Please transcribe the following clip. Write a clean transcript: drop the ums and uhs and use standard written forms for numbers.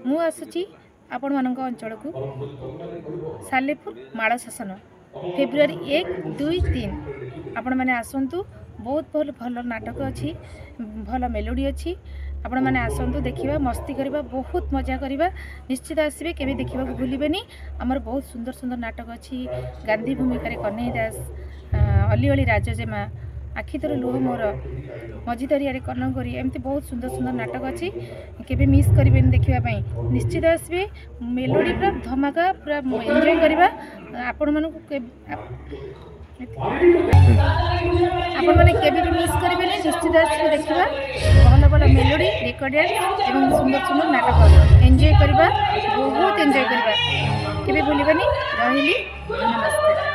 मु आसुची आपण मानक अंचल को सालेपुर माड़ शासन फेब्रुआरी 1, 2, 3 आपण मैंने आसतु। बहुत भल भल नाटक अच्छी भल मेलोडी अच्छी आपण मैंने आसतु देखा मस्ती करवा बहुत मजा करवा निश्चित आसबे केबे देखा भूलिबेनी। आमर बहुत सुंदर सुंदर नाटक अच्छी गांधी भूमिका कन्हई दास अली अली राजजेमा आखितर लुह मोर मझी दरिया कर्णगरी एमती बहुत सुंदर सुंदर नाटक अच्छी केबे मिस करें देखापी निश्चित आसबे मेलोडी पूरा धमाका पूरा एंजॉय करवा आपण मानू आपण मैंने केबे भी मिस करें निश्चित आसबे देखा भल भल मेलोडी रेकर्ड एवं सुंदर सुंदर नाटक एंजॉय करवा बहुत एंजॉय करवा केबे भूलिबानी रहिली नमस्ते।